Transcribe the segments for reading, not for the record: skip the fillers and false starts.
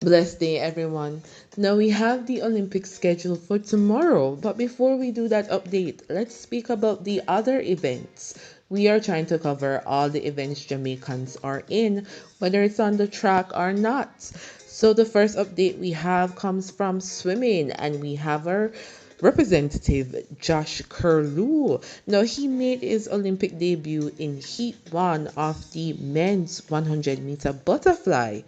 Blessed day, everyone. Now we have the Olympics scheduled for tomorrow, but before we do that update, let's speak about the other events. We are trying to cover all the events Jamaicans are in, whether it's on the track or not. So the first update we have comes from swimming, and we have our representative Josh Kirlew. Now he made his Olympic debut in Heat 1 of the men's 100-meter butterfly.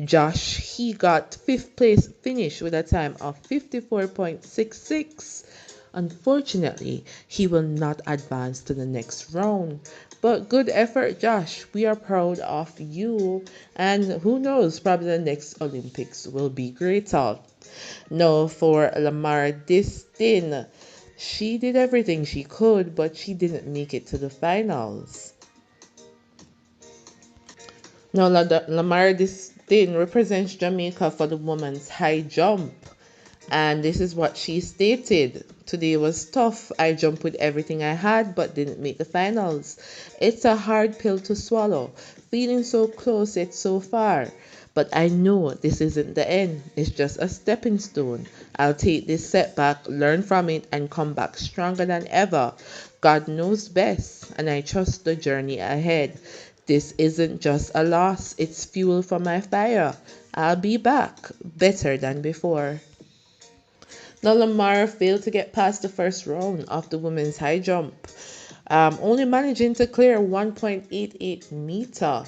Josh, he got fifth place finish with a time of 54.66. Unfortunately, he will not advance to the next round. But good effort, Josh. We are proud of you. And who knows, probably the next Olympics will be greater. No, for Lamara Distin, she did everything she could, but she didn't make it to the finals. Now, Lamara Distin represents Jamaica for the women's high jump. And this is what she stated. Today was tough. I jumped with everything I had but didn't make the finals. It's a hard pill to swallow. Feeling so close yet so far. But I know this isn't the end. It's just a stepping stone. I'll take this setback, learn from it, and come back stronger than ever. God knows best, and I trust the journey ahead. This isn't just a loss, it's fuel for my fire. I'll be back, better than before. Now, Lamar failed to get past the first round of the women's high jump, only managing to clear 1.88 meter.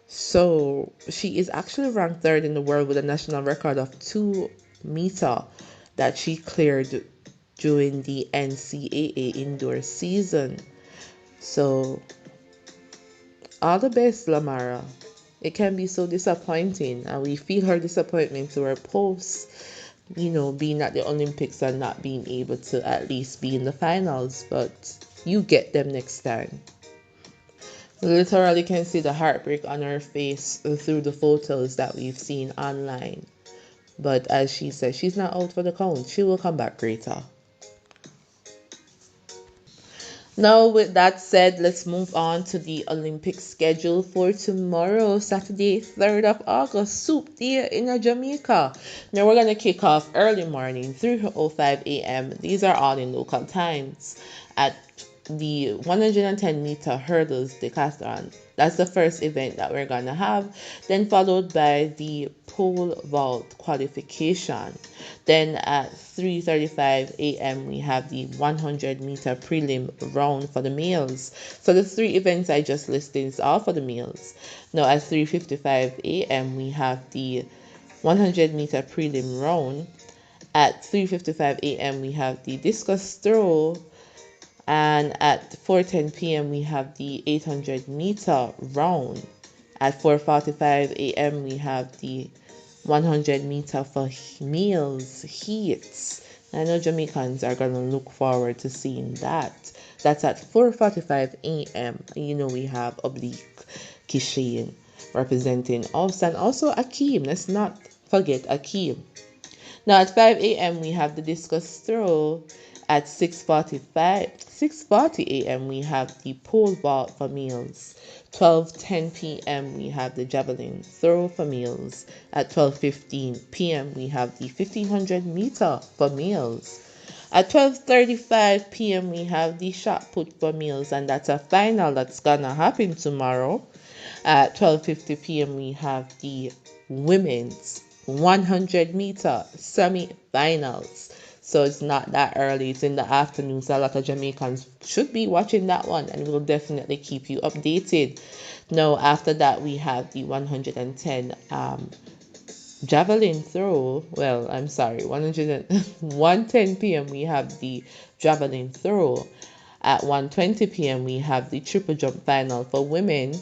So she is actually ranked third in the world with a national record of 2 meter that she cleared during the NCAA indoor season. So all the best, Lamara. It can be so disappointing, and we feel her disappointment to her posts, being at the Olympics and not being able to at least be in the finals, but you get them next time. Literally can see the heartbreak on her face through the photos that we've seen online. But as she says, she's not out for the count. She will come back greater. Now, with that said, let's move on to the Olympic schedule for tomorrow, Saturday, 3rd of August, Soup Day in Jamaica. Now, we're going to kick off early morning, 3:05 a.m. These are all in local times at the 110-meter hurdles decathlon. That's the first event that we're going to have. Then followed by the pole vault qualification. Then at 3:35 a.m. we have the 100-meter prelim round for the males. So the three events I just listed is all for the males. Now at 3:55 a.m. we have the 100-meter prelim round. At 3:55 a.m. we have the discus throw, and at 4:10 p.m. we have the 800-meter round. At 4:45 a.m. we have the 100-meter for males heats. I know Jamaicans are going to look forward to seeing that. That's at 4:45 a.m. We have Oblique Kishin representing us, and also Akeem. Let's not forget Akeem. Now at 5 a.m. we have the discus throw. At 6:40 a.m. we have the pole vault for males. 12:10 p.m. we have the javelin throw for males. At 12:15 p.m. we have the 1500-meter for males. At 12:35 p.m. we have the shot put for males, and that's a final that's gonna happen tomorrow. At 12:50 p.m. we have the women's 100-meter semi-finals. So it's not that early. It's in the afternoon. So a lot of Jamaicans should be watching that one, and we'll definitely keep you updated. Now, after that, we have the 110 javelin throw. Well, I'm sorry, 110 p.m. we have the javelin throw. At 1:20 p.m. we have the triple jump final for women.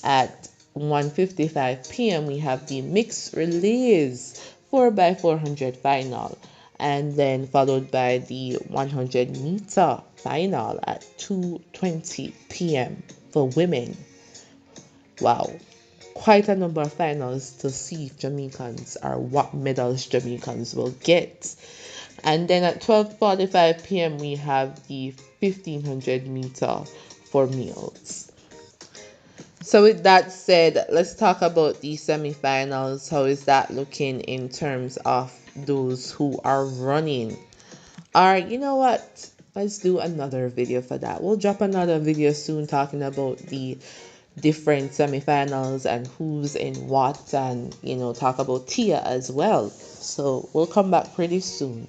At 1:55 p.m. we have the mixed relays 4x400 final, and then followed by the 100-meter final at 2:20 p.m. for women. Wow, quite a number of finals to see if Jamaicans or what medals Jamaicans will get. And then at 12:45 p.m. we have the 1500-meter for males. So with that said, let's talk about the semifinals. How is that looking in terms of those who are running? Alright, you know what? Let's do another video for that. We'll drop another video soon talking about the different semifinals and who's in what, and talk about Tia as well. So we'll come back pretty soon.